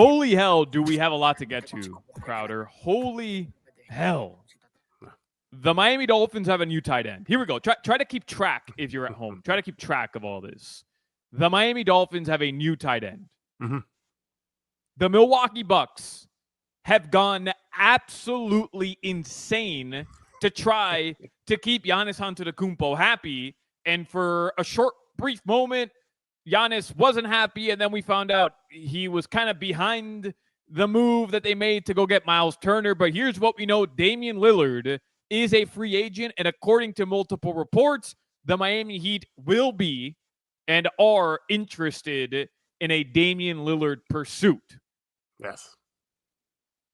Holy hell, do we have a lot to get to, Crowder. Holy hell. The Miami Dolphins have a new tight end. Here we go. Try to keep track if you're at home. Try to keep track of all this. The Miami Dolphins have a new tight end. Mm-hmm. The Milwaukee Bucks have gone absolutely insane to try to keep Giannis Antetokounmpo happy. And for a short, brief moment, Giannis wasn't happy, and then we found out he was kind of behind the move that they made to go get Miles Turner. But here's what we know. Damian Lillard is a free agent, and according to multiple reports, the Miami Heat will be and are interested in a Damian Lillard pursuit. Yes.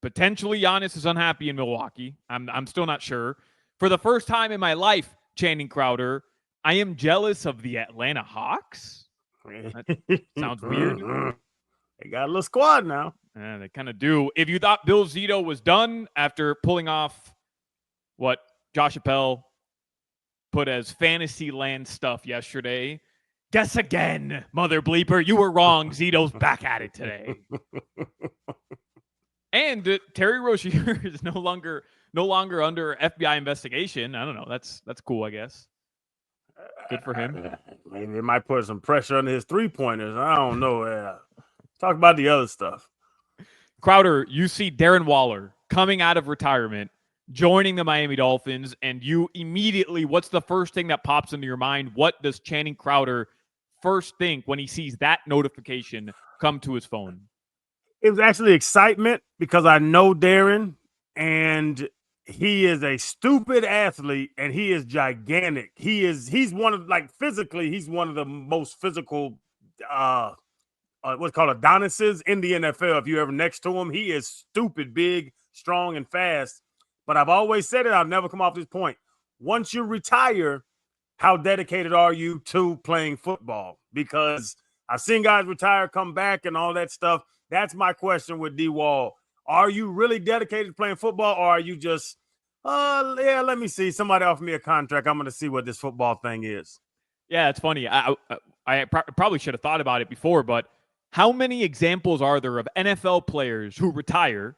Potentially, Giannis is unhappy in Milwaukee. I'm still not sure. For the first time in my life, Channing Crowder, I am jealous of the Atlanta Hawks. That sounds weird. They got a little squad now. Yeah, they kind of do. If you thought Bill Zito was done after pulling off what Josh Appel put as fantasy land stuff yesterday, guess again, mother bleeper. You were wrong. Zito's back at it today. And Terry Rozier is no longer under FBI investigation. I don't know. That's cool, I guess. Good for him. Maybe it might put some pressure on his three-pointers. I don't know. Talk about the other stuff. Crowder, you see Darren Waller coming out of retirement, joining the Miami Dolphins, and you immediately, what's the first thing that pops into your mind? What does Channing Crowder first think when he sees that notification come to his phone? It was actually excitement because I know Darren, and he is a stupid athlete, and he is gigantic. He's one of, like, physically, he's one of the most physical what's called Adonises in the NFL. If you're ever next to him, he is stupid big, strong, and fast. But I've always said it, I'll never come off this point. Once you retire, how dedicated are you to playing football? Because I've seen guys retire, come back, and all that stuff. That's my question with D-Wall. Are you really dedicated to playing football, or are you just, yeah, let me see. Somebody offered me a contract. I'm going to see what this football thing is. Yeah, it's funny. I probably should have thought about it before, but how many examples are there of NFL players who retire,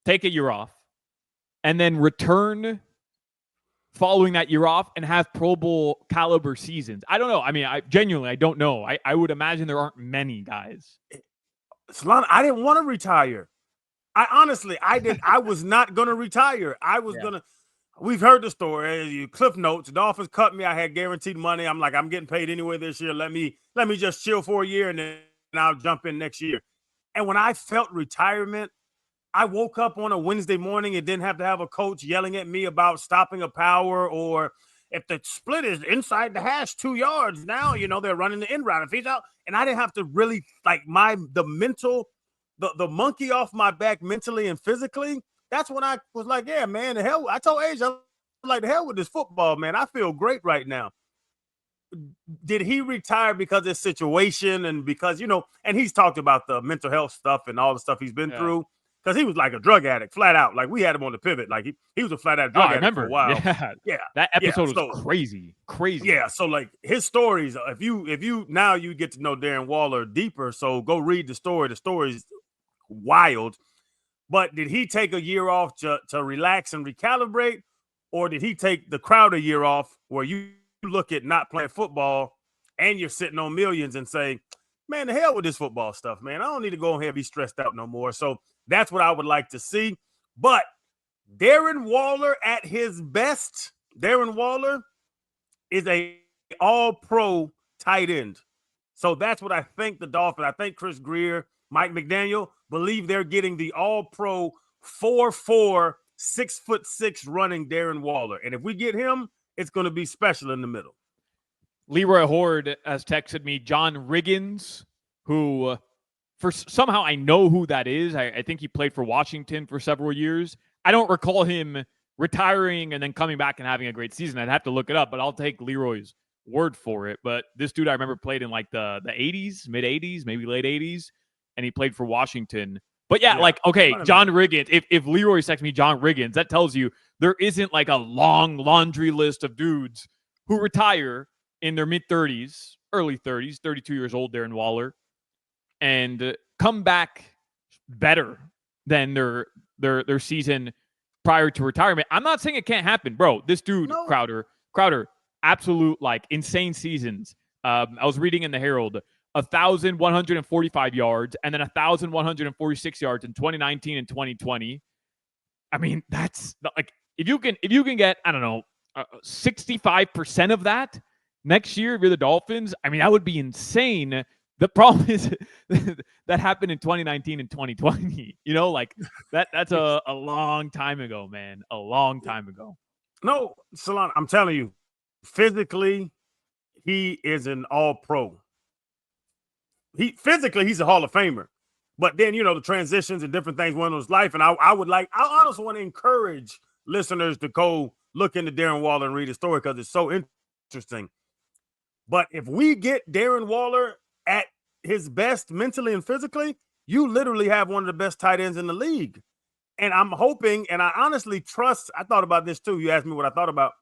take a year off, and then return following that year off and have Pro Bowl caliber seasons? I don't know. I mean, I don't know. I would imagine there aren't many guys. Solana, I didn't want to retire. I was not going to retire. I was going to. We've heard the story. Cliff notes. The Dolphins cut me. I had guaranteed money. I'm like, I'm getting paid anyway this year. Let me just chill for a year, and then I'll jump in next year. And when I felt retirement, I woke up on a Wednesday morning and didn't have to have a coach yelling at me about stopping a power, or if the split is inside the hash 2 yards, now, they're running the in route. If he's out, and I didn't have to really, like, the monkey off my back mentally and physically. That's when I was like, yeah, man, the hell. I told Age, I'm like, the hell with this football, man. I feel great right now. Did he retire because of his situation and because, and he's talked about the mental health stuff and all the stuff he's been through? Because he was like a drug addict, flat out. Like, we had him on the pivot. Like, he was a flat out drug addict for a while. Yeah. That episode was crazy. Yeah. So, like, his stories, if you now you get to know Darren Waller deeper, so go read the story. The story's wild. But did he take a year off to relax and recalibrate? Or did he take the Crowder year off where you look at not playing football and you're sitting on millions and say, man, the hell with this football stuff, man. I don't need to go ahead and be stressed out no more. So that's what I would like to see. But Darren Waller at his best, Darren Waller is a all-pro tight end. So that's what I think the Dolphins, I think Chris Greer, Mike McDaniel, believe they're getting the all-pro 4'4", 6'6" running Darren Waller. And if we get him, it's going to be special in the middle. Leroy Horde has texted me John Riggins, who somehow I know who that is. I think he played for Washington for several years. I don't recall him retiring and then coming back and having a great season. I'd have to look it up, but I'll take Leroy's word for it. But this dude I remember played in like the 80s, mid-80s, maybe late 80s, and he played for Washington. But yeah, like, okay, John Riggins, if Leroy texts me John Riggins, that tells you there isn't like a long laundry list of dudes who retire in their mid-30s, early 30s, 32 years old, Darren Waller, and come back better than their season prior to retirement. I'm not saying it can't happen, bro. This dude, No. Crowder, absolute like insane seasons. I was reading in the Herald 1,145 yards and then 1,146 yards in 2019 and 2020. I mean, that's like if you can get, I don't know, 65% of that next year if you're the Dolphins, I mean, that would be insane. The problem is that happened in 2019 and 2020. You know, like that's a long time ago, man. A long time ago. No, Salon, I'm telling you, physically, he is an all-pro. He's a Hall of Famer. But then, the transitions and different things went in his life. And I honestly want to encourage listeners to go look into Darren Waller and read his story because it's so interesting. But if we get Darren Waller at his best mentally and physically, you literally have one of the best tight ends in the league. And I'm hoping, and I honestly trust, I thought about this too. You asked me what I thought about.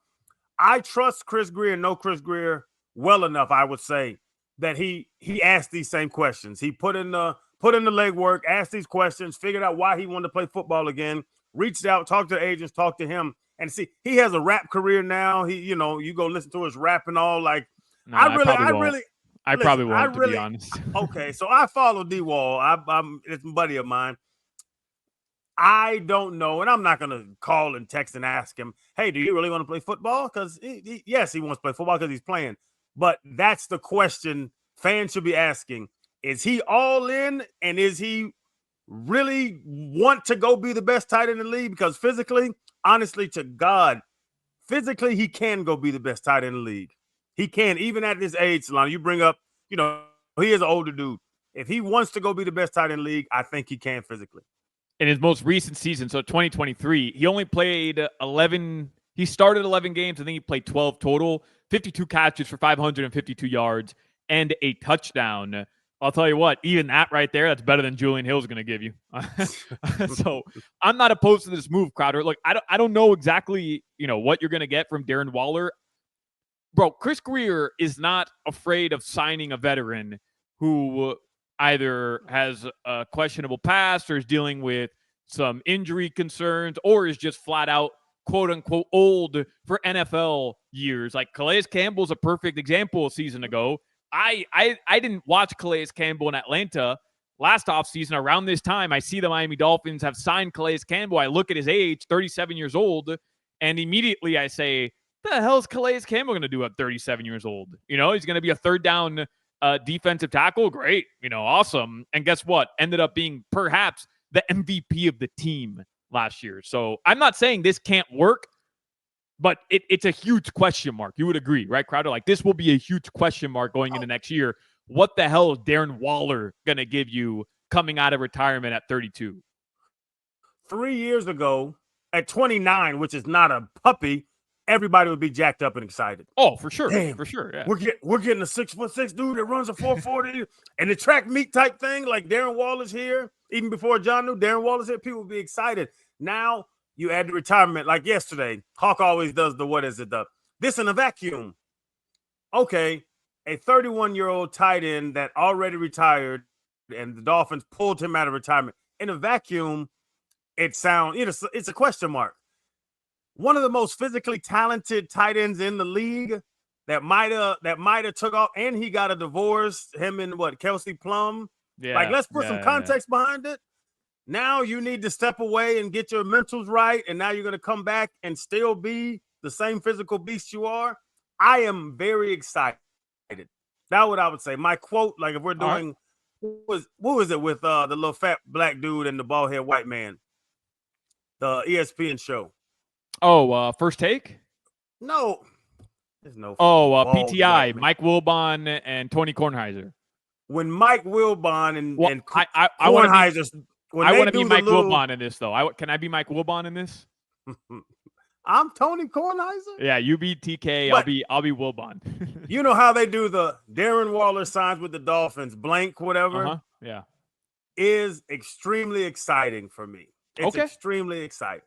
I trust Chris Grier, know Chris Grier well enough, I would say, that he asked these same questions. He put in the legwork, asked these questions, figured out why he wanted to play football again, reached out, talked to agents, talked to him, and see, he has a rap career now. He, you go listen to his rap and all. Like, no, I probably won't, to be honest. Okay, so I follow D-Wall. It's a buddy of mine. I don't know, and I'm not going to call and text and ask him, hey, do you really want to play football? Because, yes, he wants to play football because he's playing. But that's the question fans should be asking. Is he all in, and is he really want to go be the best tight end in the league? Because physically, honestly to God, physically he can go be the best tight end in the league. He can, even at this age, Solana. You bring up, he is an older dude. If he wants to go be the best tight end in the league, I think he can physically. In his most recent season, so 2023, he only played 11. He started 11 games. I think he played 12 total, 52 catches for 552 yards and a touchdown. I'll tell you what, even that right there, that's better than Julian Hill's going to give you. So I'm not opposed to this move, Crowder. Look, I don't know exactly, what you're going to get from Darren Waller. Bro, Chris Grier is not afraid of signing a veteran who either has a questionable past or is dealing with some injury concerns or is just flat out, quote unquote, old for NFL years. Like Calais Campbell's a perfect example a season ago. I didn't watch Calais Campbell in Atlanta last offseason. Around this time, I see the Miami Dolphins have signed Calais Campbell. I look at his age, 37 years old, and immediately I say, the hell is Calais Campbell going to do at 37 years old? He's going to be a third down defensive tackle. Great. Awesome. And guess what? Ended up being perhaps the MVP of the team last year. So I'm not saying this can't work, but it's a huge question mark. You would agree, right, Crowder? Like, this will be a huge question mark going into next year. What the hell is Darren Waller going to give you coming out of retirement at 32? 3 years ago, at 29, which is not a puppy, everybody would be jacked up and excited. Oh, for sure. Damn, for sure. Yeah. We're getting a 6'6" dude that runs a 440 and the track meet type thing. Like Darren Waller's here. Even before John knew Darren Waller's here, people would be excited. Now you add the retirement, like yesterday. Hawk always does this in a vacuum. Okay, a 31-year-old tight end that already retired, and the Dolphins pulled him out of retirement. In a vacuum, it's a question mark. One of the most physically talented tight ends in the league that might have took off, and he got a divorce. Him and Kelsey Plum. Yeah, like, let's put some context behind it. Now you need to step away and get your mentals right, and now you're going to come back and still be the same physical beast you are. I am very excited. That's what I would say. My quote, like if we're doing, what was it with the little fat black dude and the bald head white man, the ESPN show. Oh, First Take? No. There's no. PTI, Mike Wilbon and Tony Kornheiser. When Mike Wilbon and Kornheiser, I want to be Mike Wilbon in this, though. Can I be Mike Wilbon in this? I'm Tony Kornheiser. Yeah, you be TK. I'll be Wilbon. You know how they do the Darren Waller signs with the Dolphins, blank, whatever. Yeah, is extremely exciting for me. It's extremely exciting.